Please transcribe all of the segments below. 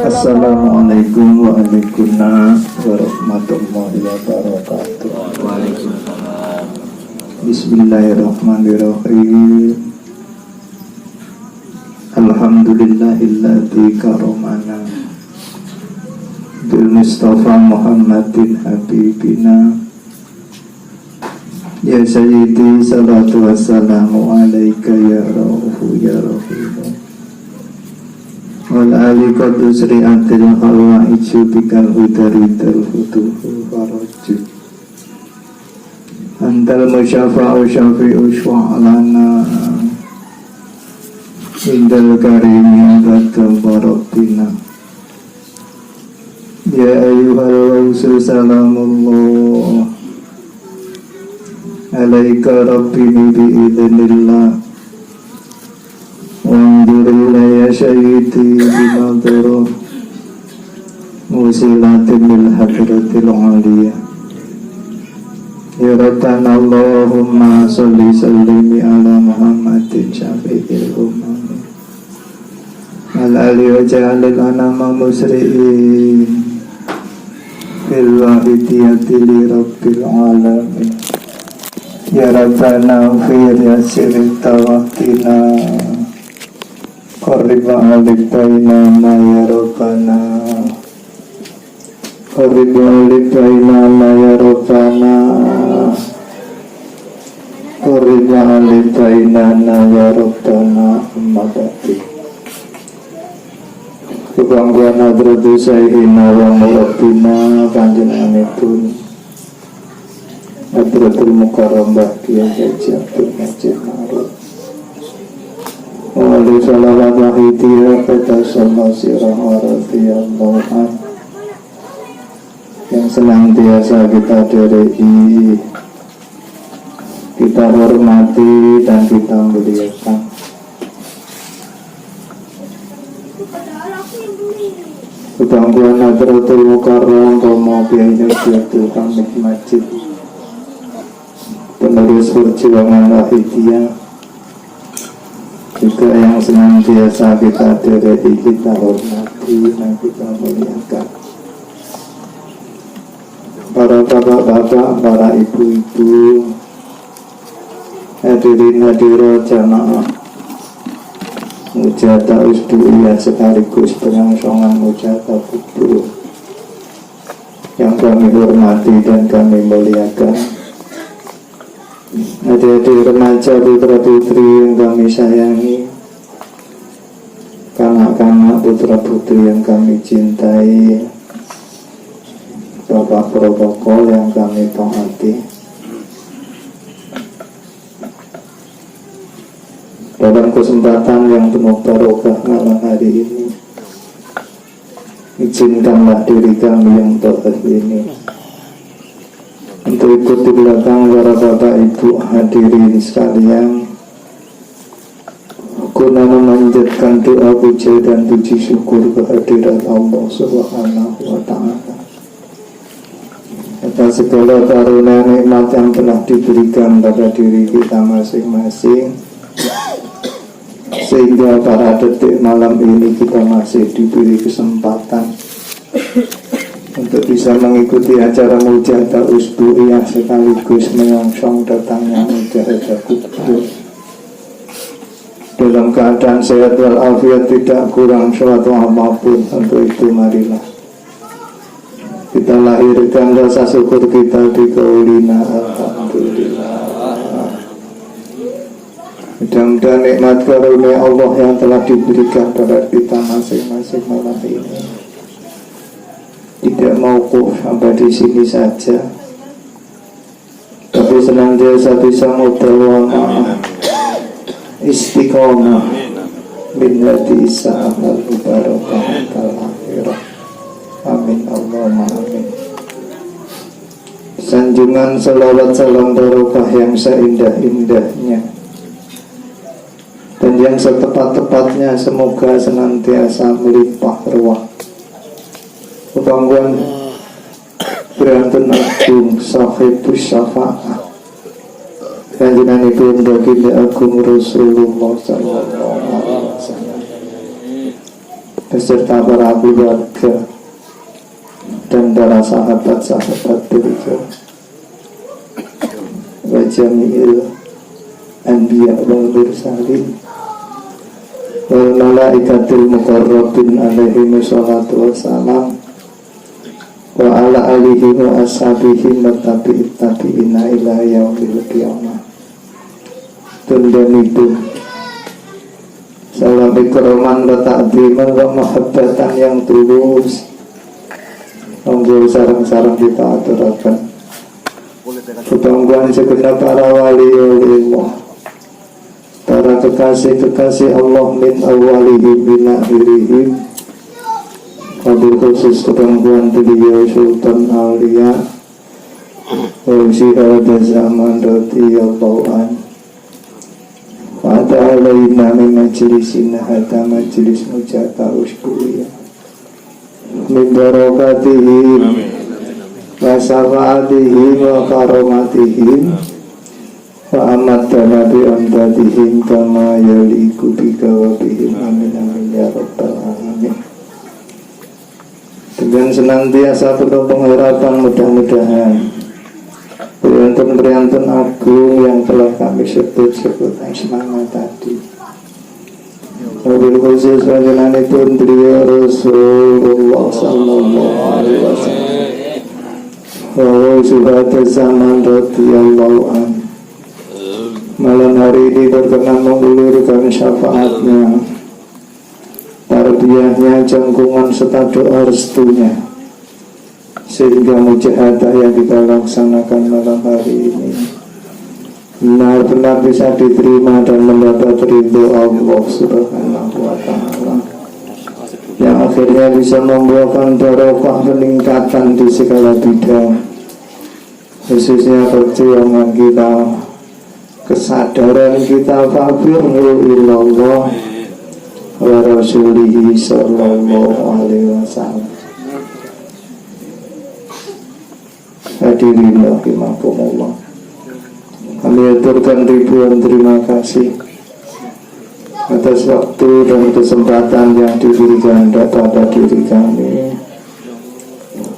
Assalamualaikum warahmatullahi wabarakatuh. Waalaikumsalam. Bismillahirrahmanirrahim. Alhamdulillahilladzi karamana bil Mustafa Muhammadin habibina. Ya Sayyidi salatu wassalamu alaika ya Rauhu ya Rahimu. Wal ali qadusri atil halwa iju bikal hudaridal futuhu faraju. Antal musyafa'u syafi'u syu'alana indal karimi gadam warabbina. Ya ayyuhal wawsu salamullah alaika rabbini bi'idhnillah. Wandur ilayya syahidi binadara musilatin bil hadratil aliyah. Ya Rabbana Allahumma salli sallimi ala Muhammadin syafi'il umam al-ali wa ja'alil anama musri'in fil wahidiyati li rabbil alamin. Ya Rabbana ufir yasirin tawakina Qarriba alik bainana ya Rabbana. Qarriba alik bainana ya Rabbana. Qarriba alik bainana ya Rabbana. Amma ba'du. Kebanggaan hadratu sayyidina wa murabbina panjenenganipun Hadratul Mukarram Kiai Haji Abdul Majid Ma'ruf wali salawat wahidiyah kata sama sirah waradiyallahu an, yang senantiasa kita derei, kita hormati dan kita muliakan. Kebanggaan Hadratul Mukarram Romo Kiai Haji Abdul Majid, penerus perjuangan wahidiyah, juga yang senantiasa kita derei, kita hormati dan kita muliakan. Para bapak-bapak, para ibu-ibu, hadirin hadirat jamaah Mujata Usdu'iyah sekaligus penyongsongan Mujata Budu yang kami hormati dan kami muliakan. Adik-adik remaja putra putri yang kami sayangi, kanak-kanak putra putri yang kami cintai, bapak protokol yang kami taati. Dalam kesempatan yang penuh barokah malam hari ini, izinkanlah diri kami yang taat ini untuk ikut di belakang para bapak ibu hadirin sekalian, guna memanjatkan doa puja dan puji syukur kehadirat Allah Subhanahu wa Ta'ala atas segala karunia nikmat yang telah diberikan pada diri kita masing-masing, sehingga pada detik malam ini kita masih diberi kesempatan untuk bisa mengikuti acara Mujahadah Usdu'iyah sekaligus menyongsong datangnya Mujahadah Kubur dalam keadaan sehat walafiat, tidak kurang suatu apapun. Untuk itu marilah kita lahirkan rasa syukur kita di qaulina alhamdulillah. Mudah-mudahan nikmat karunia Allah yang telah diberikan pada kita masing-masing malam ini tidak mauquf sampai di sini saja, tapi senantiasa bisa mudawamah istiqomah min hadi sa'amal mubarakah al-akhirah. Amin Allahumma amin. Sanjungan salawat salam barokah yang seindah-indahnya dan yang setepat-tepatnya semoga senantiasa melimpah ruah kebanggaan Beranten Agung Sahibus Syafa'ah Panjenenganipun baginda agung Rasulullah sallallahu alaihi wasallam beserta para keluarga dan para sahabat-sahabat beliau wa jami'il anbiya wal mursalin wal malaikatil muqarrabin alaihi wassalatu wassalam wa ala alihi wa ashabihi wa tabi'ina ila yaumil qiyamah. Tundanipun salam ikroman wa ta'ziman wa mahabbatan yang tulus. Monggo sareng-sareng kita aturaken ketangguhan segenap para wali Allah, para kekasih-kekasih Allah min awalihim min akhirihim, wabil khusus ketangguhan beliau Sultan Aulia Wausi Hada Zaman radhiyallahu an wa ta'alaina min majlisina hatta majlis mujata usbuya min barakatihim wa syafaatihim wa karomatihim wa amadana bi amdadihim kama yaliku bika wa bihim amin amin ya rabbal alamin. Dengan senantiasa penuh pengharapan mudah-mudahan perintah-perintah agung yang telah kami sebut-sebut semangat tadi, mobil khusus panjenenganipun beliau Rasulullah sallallahu alaihi wasallam wa suhada zaman radhiyallahu an. Malam hari ini berkenan mengulurkan syafaatnya, tarbiyahnya, jangkungan serta doa restunya, sehingga mujahadah yang kita laksanakan malam hari ini benar-benar bisa diterima dan mendapat ridho Allah Subhanahu wa ta'ala, yang akhirnya bisa membuahkan barokah peningkatan di segala bidang, khususnya perjuangan kita, kesadaran kita, fafirru ilallah wa rasulihi sallallahu alaihi wasallam. Hadirin rahimakumullah, kami aturkan ribuan terima kasih atas waktu dan kesempatan yang diberikan kepada diri kami.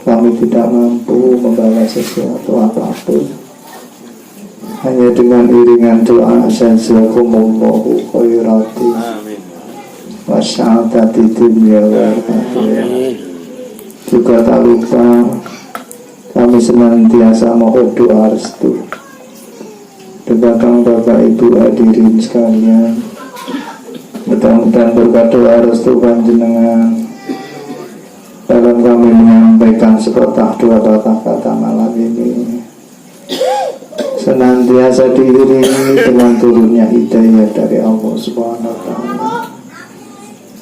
Kami tidak mampu membalas sesuatu apapun, hanya dengan iringan doa jazakumullahu khairati wa sa'adati dunya wal akhirah. Juga tak lupa kami senantiasa mohon doa restu kepada Bapak Ibu hadirin sekalian. Mudah-mudahan berkat doa restu panjenengan dalam kami menyampaikan sepatah dua patah kata malam ini senantiasa diiringi dengan turunnya hidayah dari Allah Subhanahu wa ta'ala,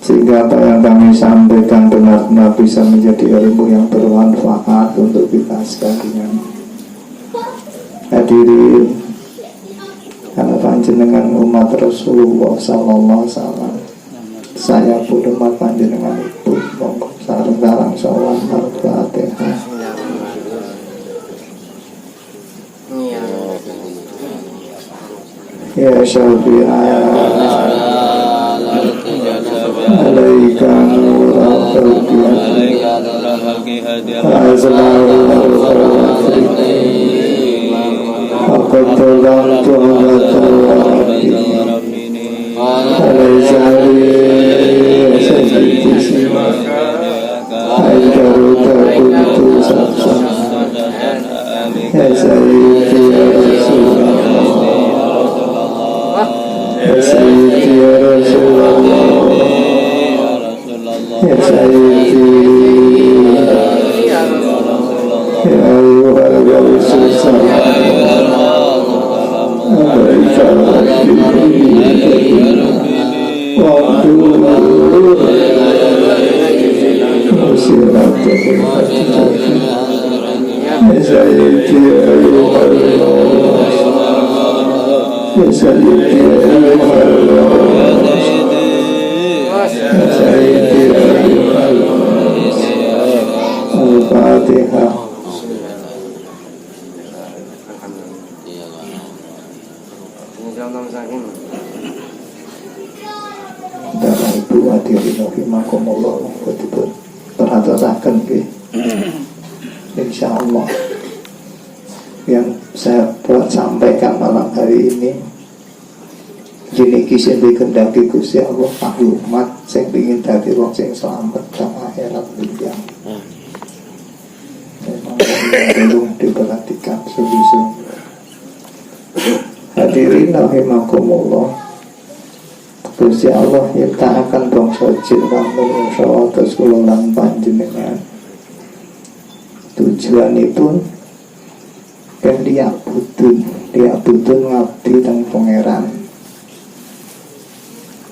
sehingga apa yang kami sampaikan benar-benar bisa menjadi ilmu yang bermanfaat untuk kita sekalian. Hadirin, karena panjenengan umat Rasulullah sallallahu alaihi wasallam, saya pun umat panjenengan itu, monggo sareng-sareng sawan Al-Fatihah. Ya Syafi'an alaika nurul khalqi Aqad talantu ala tawarabi alaisari sayyidi sima aidaru takuntu saksa ya sayyidi ya Rasulullah ya sayyidi ya Rasulullah ya sayyidi ya ayuhal gawsul Al-Fatihah. Dalam itu hadirin rahimakumullah, betul terhadapkan insya Allah yang saya buat sampaikan malam hari ini. Gini kisah dikendaki Gusti Allah maklumat sing pengin dadi wong sing selamat dan akhirat dunia. Memang perlu diperhatikan sungguh-sungguh. Hadirin rahimakumullah, Gusti Allah nyiptakan bangsa jin lan manusa atas kula lan panjenengan. Tujuanipun kan dia butuh ngabdi teng pangeran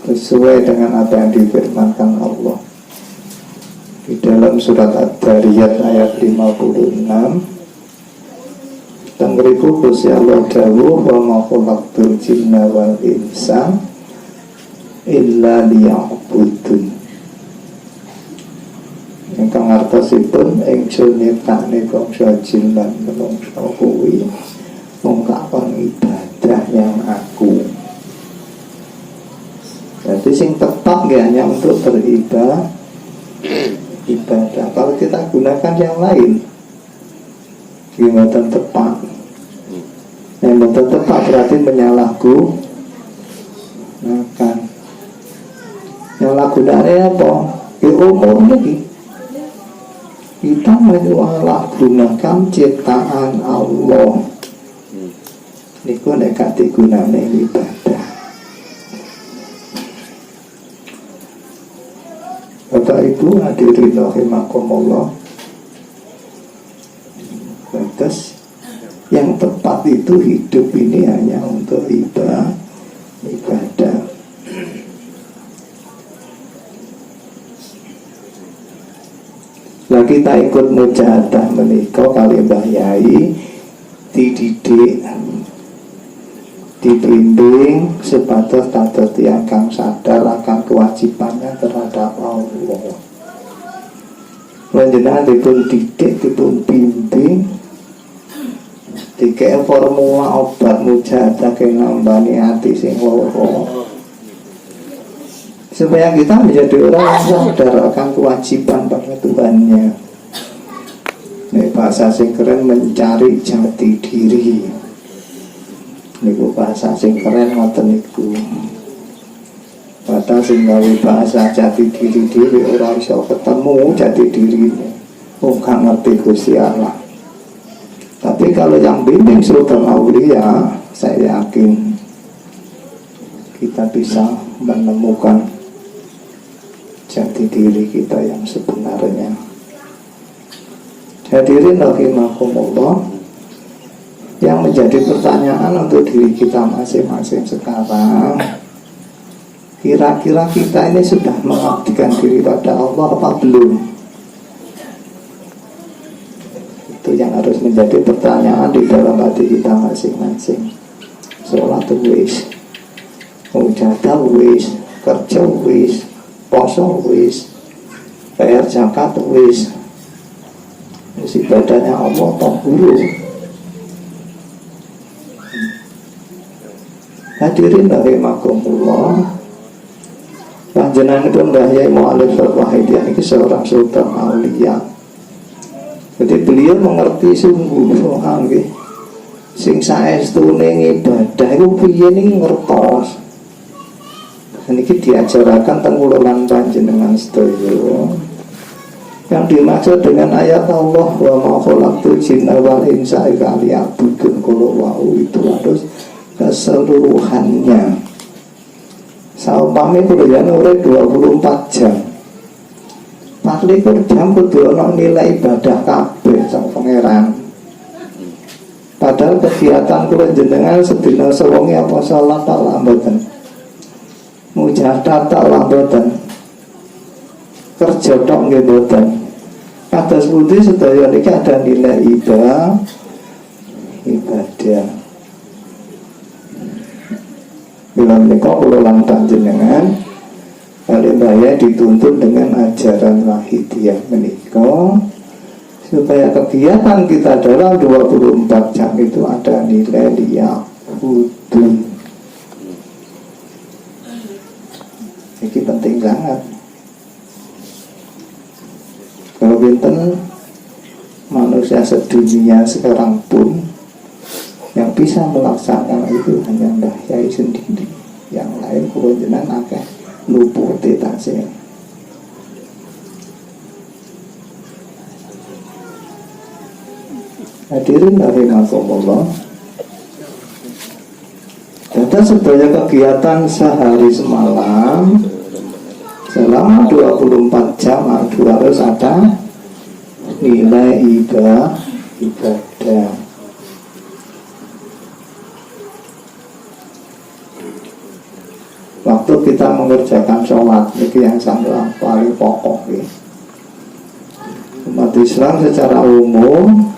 sesuai dengan apa yang difirmankan Allah di dalam surat Ad-Dariyat ayat 56. Tengriku Gusti Allah dawuh wa ma khalaqtul jinna wal insa illa liya'budun. Ingkang artosipun ingsun nyiptakne bangsa jin lan manungsa kuwi mung kakon ibadah yang aku. Jadi sing tepat hanya untuk beribadah. Kalau kita gunakan yang lain, gimana tepat? Yang betul tepat berarti menyalahgunakan. Menyalahgunakannya apa? Umum lagi. Kita menyalahgunakan ciptaan Allah. Niku nek gak digunakne ibadah. Bapak Ibu hadirin rahimakumullah, terus yang tepat itu hidup ini hanya untuk ibadah. Lah kita ikut mujahadah menika kali Mbah Yai dididik, dibimbing sebatas dados tiyang kang sadar akan kewajibannya terhadap Allah. Panjenengan dipun didik, dipun bimbing, dikei formula obat mujahadah kang nambani ati sing lara, supaya kita menjadi orang yang sadar akan kewajiban pada Tuhannya. Nek bahasa sing keren mencari jati diri. Niku bahasa sing keren ngoten niku. Padahal sing gawe bahasa jati diri dhewe ora iso ketemu jati dirine. Wong gak ngerti Gusti Allah. Tapi kalau yang bimbing sultan aulia, saya yakin kita bisa menemukan jati diri kita yang sebenarnya. Hadirin rahimakumullah, yang menjadi pertanyaan untuk diri kita masing-masing sekarang, kira-kira kita ini sudah mengabdikan diri pada Allah apa belum? Itu yang harus menjadi pertanyaan di dalam hati kita masing-masing. Sholat wis, mujahadah wis, kerja wis, poso wis, bayar zakat wis, ibadahnya Allah toh guru. Hadirin rahimakumullah, panjenengan pun Mbah Yai Mu'alif Al-Wahidiyah ini seorang sultan aulia. Jadi beliau mengerti sungguh soal sing saestune ibadah iku piye niki ngertos. Niki diajarakan teng kula lan panjenengan sedaya. Yang dimaksud dengan ayat Allah wa ma khalaqtul jinna wal insa illa liya'budun itu harus keseluruhannya. Saumpami kuliah urip 24 jam. 24 jam kudu ana nilai ibadah kabeh sang pangeran. Padahal kegiatan kula jenengan sedina sewengi apa salat tak mboten. Mujahadah tak mboten. Kerja tok nggih mboten. Kados pundi sedaya niki ada nilai ibadah. Bila menika kula lan panjenengan kali Mbah dituntut dengan ajaran Wahidiyah menika supaya kegiatan kita dalam 24 jam itu ada nilai liya'budun. Ini penting banget. Kalau binten manusia sedunia sekarang pun yang bisa melaksanakan itu hanya Mbah Yai sendiri. Yang lain kewajiban akeh luput tasih. Hadirin rahimakumullah. Dan sebanyak kegiatan sehari semalam selama 24 jam itu harus ada nilai ibadah. Waktu kita mengerjakan sholat itu yang paling pokok ya. Umat Islam secara umum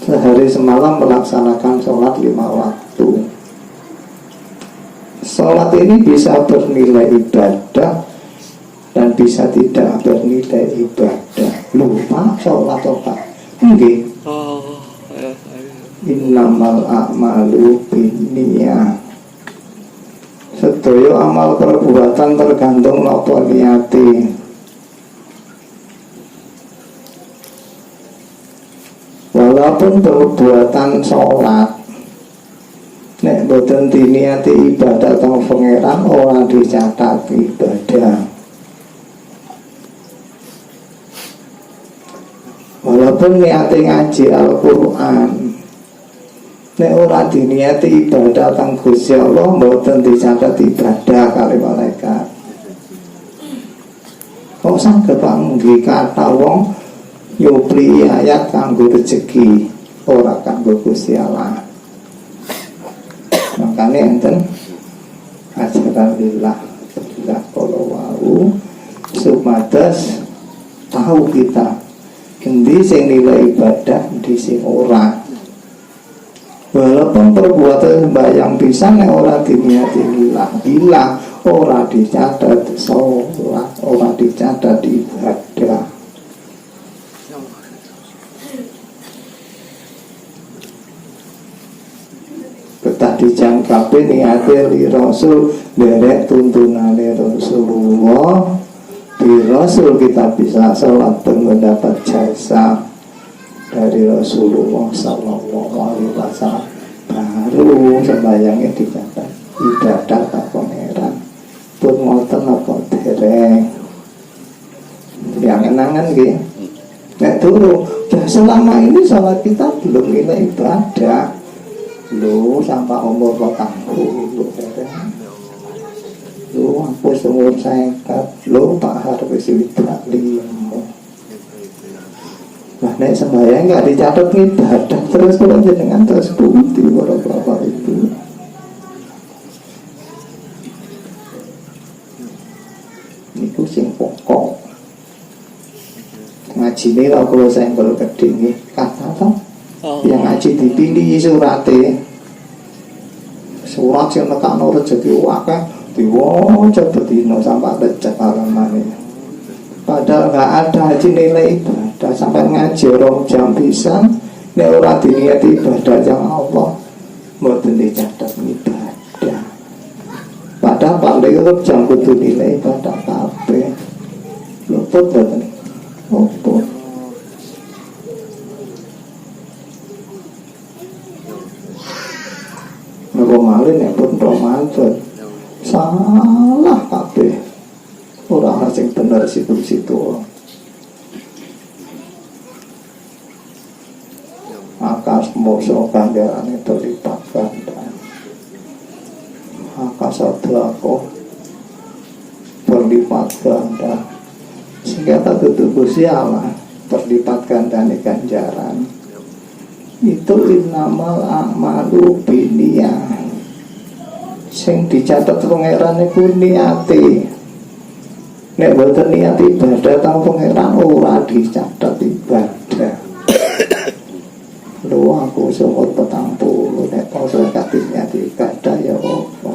sehari semalam melaksanakan sholat 5 waktu. Sholat ini bisa bernilai ibadah dan bisa tidak bernilai ibadah. Lupa sholat apa? Enggak. Innamal a'malu binniyah. Sedaya amal perbuatan tergantung napa niate. Walaupun perbuatan sholat nek boten diniati ibadah teng pangeran ora dicatat ibadah. Walaupun niate ngaji Al-Qur'an nek ora diniati ibadah teng Gusti Allah boten dicatat ibadah kali malaikat. Kok saged panggih kata wong nyupli ayat kanggo rezeki ora kanggo Gusti Allah. Makanya enten ajaran lillah kalau wau supados tahu kita endi sing nilai ibadah endi sing ora. Walaupun perbuatan sembahyang pisan nek ora diniati lillah bila ora dicatat sholat, ora dicatat ibadah. Betah dijangkapi niate li Rasul derek tuntunane Rasulullah. Di Rasul kita bisa sholat dan mendapat jasa dari Rasulullah Sallallahu Alaihi Wasallam. Baru sembahyangnya dicatat ibadah tak pangeran pun ngoten apa dereng yang kenangan gitu. Nek turu selama ini sholat kita belum nilai ibadah. Lu sampai umur 40 lu hapus umur 50 lu tak harus widak 5. Nah nek sembahyang gak dicatat ibadah terus kalau jenengan terus bukti bapak itu. Niku sing pokok ngaji ini lah kalau saya berkeding kata toh. Yang ngaji dipilih surat yang nekakno rezeki akeh diwaca bedino sampai lecet alamane. Padahal gak ada haji nilai ibadah sampai ngaji orang jam pisan nek ora diniati ibadah yang Allah mboten dicatat ibadah. Padahal paling tetep jam kudu nilai ibadah kabeh. Luput boten. Luput. Malin yang pun romantis salah kabeh orang sing bener situ-situ. Akas moso ganjaran itu lipat ganda. Akas adlaku berlipat ganda. Sehingga tak tutup Allah berlipat ganda ganjaran. Itu innamal a'malu binniyah. Sing dicatat pangeran iku niate. Nek boten niat ibadah tang pangeran ora dicatat ibadah. Lho aku semut 40 nek poso katine ibadah ya apa.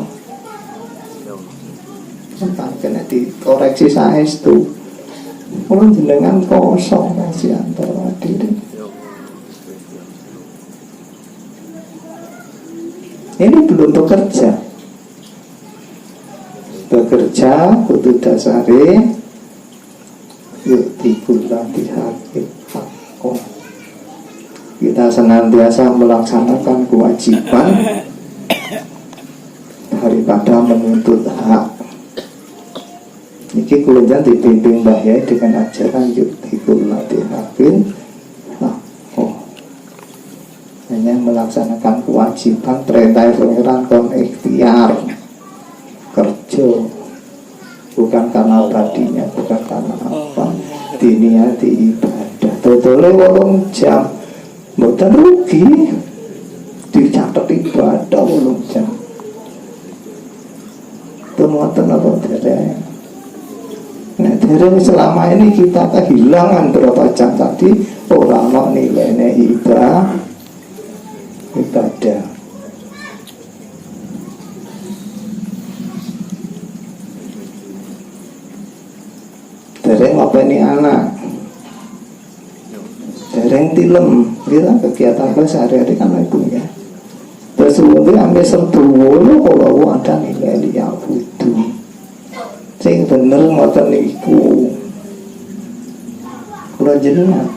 Sampai kena dikoreksi saestu. Mun jenengan kosong masih antara diri. Ini belum bekerja. bekerja kudu dasare yuk dikulah dihakit hakon. Kita senantiasa melaksanakan kewajiban daripada menuntut hak. Niki kula jan dibimbing Mbah Yai dengan ajaran yuktikul latihakin. Hanya melaksanakan kewajiban perintah pangeran kon ikhtiar kerja, bukan karena tadinya, bukan karena apa, diniati ibadah. Totale 8 jam mboten rugi dicatat ibadah 8 jam. Temuan apa dereng? Nah, dereng selama ini kita kehilangan berapa jam tadi orang mau nilainya ibadah. Dereng ngopeni anak, dereng tilem, kita kegiatan sehari-hari kan itu ya. Terus kemudian ambil serbu kalau ada nilai dia butuh. Sing bener ngoten niku. Kula jenengan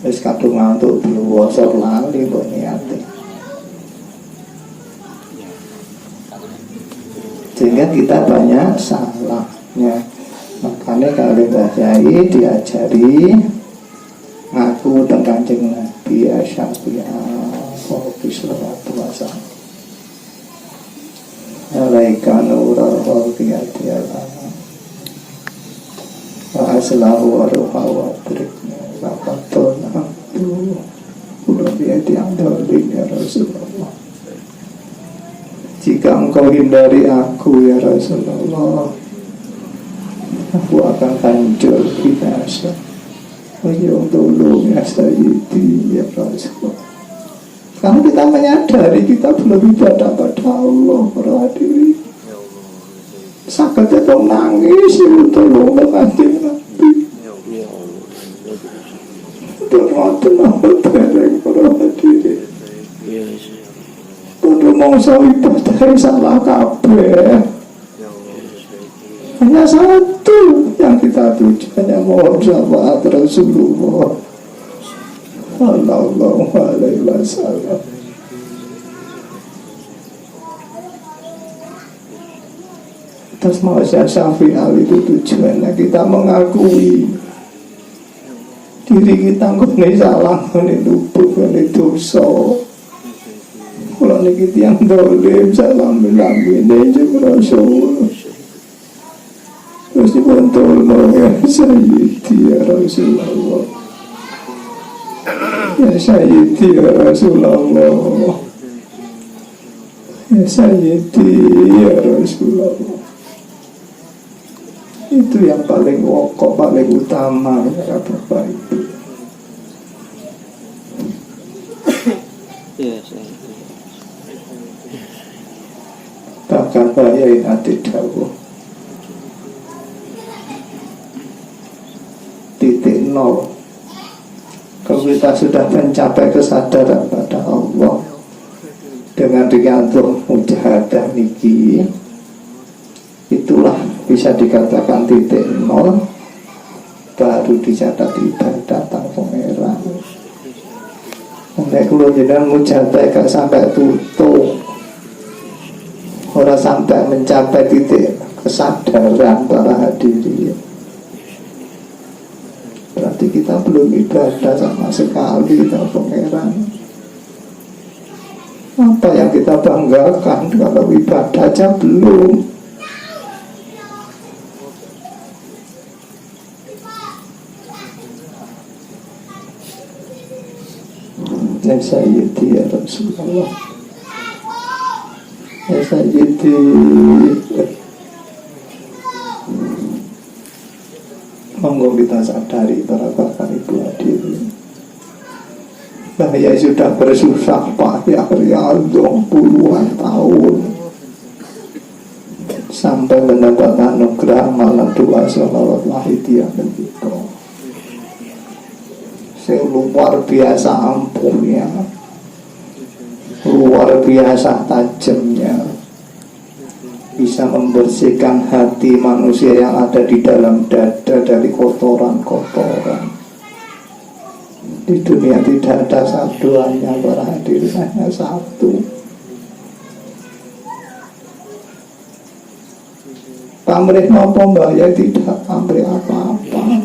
wis kadung ngantuk bluwosor lali kok niate. Sehingga kita banyak salahnya. Makanya kalau Mbah Yai diajari ngaku tentang Kanjeng Nabi sallallahu alaihi wasallam. Alaika nurul khalqiyati alama wa aslahu wa ruha wa triknya lapatun abdu ulabiyati amdalin ya Rasulullah. Jika engkau hindari aku ya Rasulullah, aku akan hancur binasa. Ayo tolong ya Sayyidi ya Rasulullah. Kalau kita menyadari kita belum ibadah pada Allah, para hadirin, sakitnya dong nangis, tolong Kanjeng Nabi. Tolong tenang tereng para hadirin. Tolong mongso ibadah salah kabeh. Hanya satu yang kita tuju, hanya mohon syafaat Rasulullah sallallahu alaihi wasallam. Terus mau syafi'al itu tujuannya kita mengakui diri kita ngene salah, ngene luput, ngene dosa. Kalau niki tiyang dolim salam bilang-bilang juga Rasul. Terus dibantulno ya Sayyidi ya Rasulullah. Ya Sayyidi ya Rasulullah. Ya Sayyidi ya Rasulullah. Itu yang paling pokok, paling utama ya Bapak Ibu. Bahkan bayain hati dawuh titik nol. Kalau kita sudah mencapai kesadaran pada Allah dengan digantung mujahadah niki, itulah bisa dikatakan titik nol, baru dicatat ibadah tang pangeran. Nek kula jenengan mujahadah gak sampai tutup, ora sampai mencapai titik kesadaran para hadirin, berarti kita belum ibadah sama sekali sama pangeran. Apa yang kita banggakan kalau ibadah aja belum? Ya Sayyidi ya Rasulullah. Ya Sayyidi. Monggo kita sadari para bapak ibu hadirin, bahaya sudah bersusah payah riadong puluhan tahun sampai mendapat anugerah malam doa sholawat wahidiyah begitu. Luar biasa ampuhnya, luar biasa tajamnya. bisa membersihkan hati manusia yang ada di dalam dada dari kotoran-kotoran. Di dunia tidak ada saduannya para hadirin, hanya satu. Pamrih nopo mbak ya, tidak pamrih apa-apa.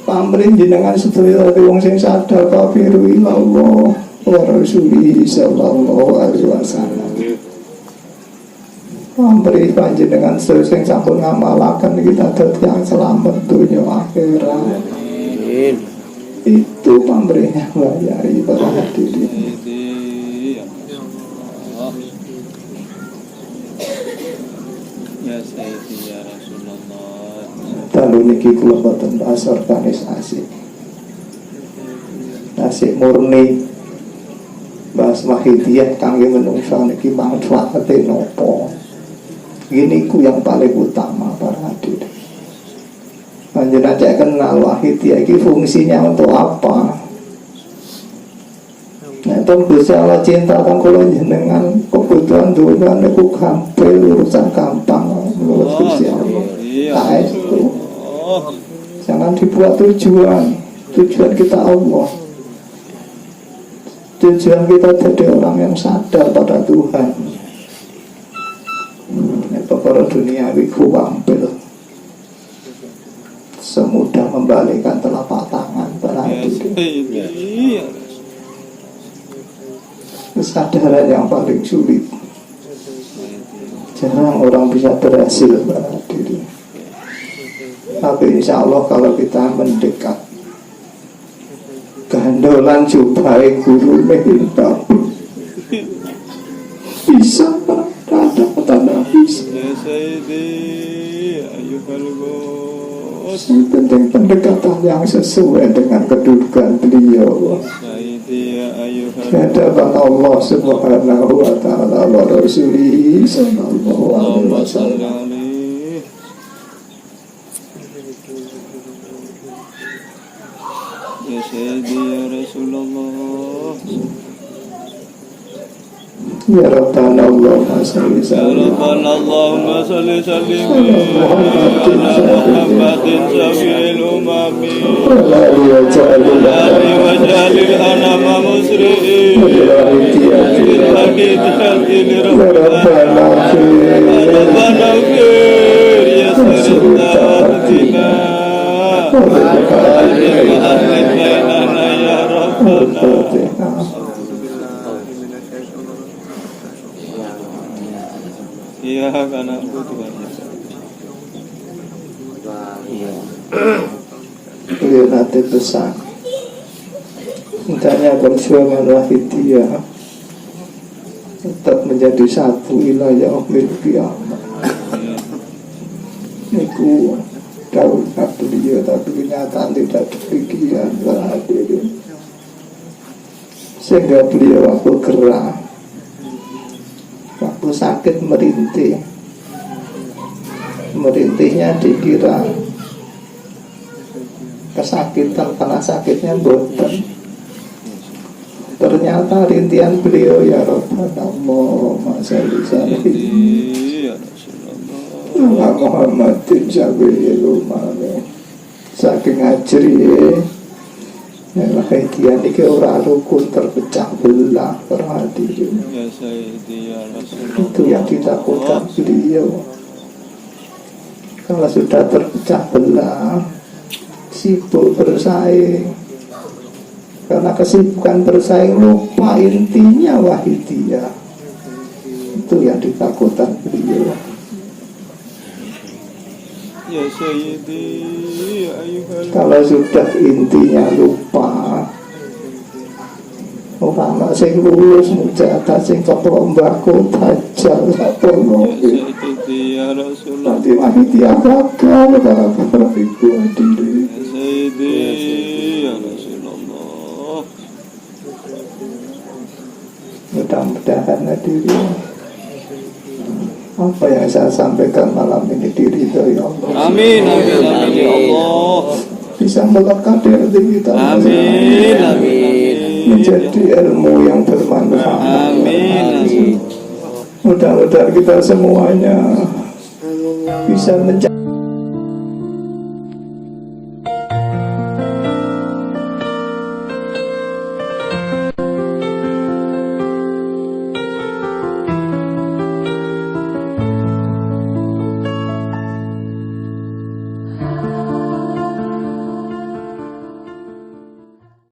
Pamrih jenengan sedaya wong sing sadar kafiru ilallah wa rasulihi sallallahu alaihi wasallam. Pamrih panjenengan sedaya sing sampun ngamalaken kita dadi yang selamat dunya akhirat. Itu pamrihnya mbak Yai para hadirin. Ya Sayyidi ya Rasulullah. Dalu niki kula boten asor kanis asik. Asik murni Bahas Mahidiyah kangge menungsa niki manfaate nopo. Gini ku yang paling utama para hadirin. Panjenengan cek kenal Wahidiyah iki fungsinya untuk apa? Nek Gusti Allah cinta kang kula jenengan, kebutuhan dunia niku gampil, urusan gampang menurut Gusti Allah. Tak itu. Jangan dibuat tujuan kita Allah. Tujuan kita jadi orang yang sadar pada Tuhan. Perkara duniawi ku gampil, semudah membalikan telapak tangan para hadirin. Kesadaran yang paling sulit. Jarang orang bisa berhasil para hadirin. Tapi insya Allah kalau kita mendekat, gandolan jubai guru mehinta bisa ada bisa. Ya Sayyidi ayyuhal bos. Yang penting pendekatan yang sesuai dengan kedudukan beliau. Sayyidi ayyuhal Di hadapan Allah subhanahu wa ta'ala wa rasulihi sallallahu alaihi wasallam. Ya Sayyidi ya Rasulullah. Ya Rabbana Allahumma salli Ya sallim Rabbana Allahumma salli sallim ala Muhammadin syafi'il umami ala wajhalil Ali wa jalil anama musri'in Bilhaqidiyati Ya lirabbana Rabbana Khair Ya Sayyidina Adil bainana ya Rabbana Iya karena aku Tuhan. Beliau nanti pesan hendaknya perjuangan Wahidiyah tetap menjadi satu ila yaumil qiyamah. Niku dawuh beliau, tapi kenyataan tidak demikian para hadirin. Sehingga beliau waktu gerah, waktu sakit merintihnya dikira kesakitan karena sakitnya boten. Ternyata rintihan beliau ya Rabbana Allahumma salli sallim ala Muhammadin syafi'il umami. Saking ajri Wahidiyah ini orang rukun terpecah belah para hadirin. Ya Sayyidi ya Rasulullah. Itu yang ditakutkan beliau. Kalau sudah terpecah belah, sibuk bersaing. Karena kesibukan bersaing lupa intinya Wahidiyah. Itu yang ditakutkan beliau. Ya Sayyidi ayyuhal Kalau sudah intinya lupa, orang sing lulus mujahadah sing keplok mbako dajal sapono. Ya Sayyidi ya Rasulullah. Nanti Wahidiyah gagal para ibu hadirin. Ya Sayyidi ya Rasulullah. Mudah-mudahan hadirin, apa yang saya sampaikan malam ini diridhoi Allah. Amin amin amin ya Allah. Bisa melekat di hati kita. Amin amin. Menjadi ilmu yang bermanfaat. Amin amin. Mudah-mudahan kita semuanya Amin ya Allah. bisa mencapai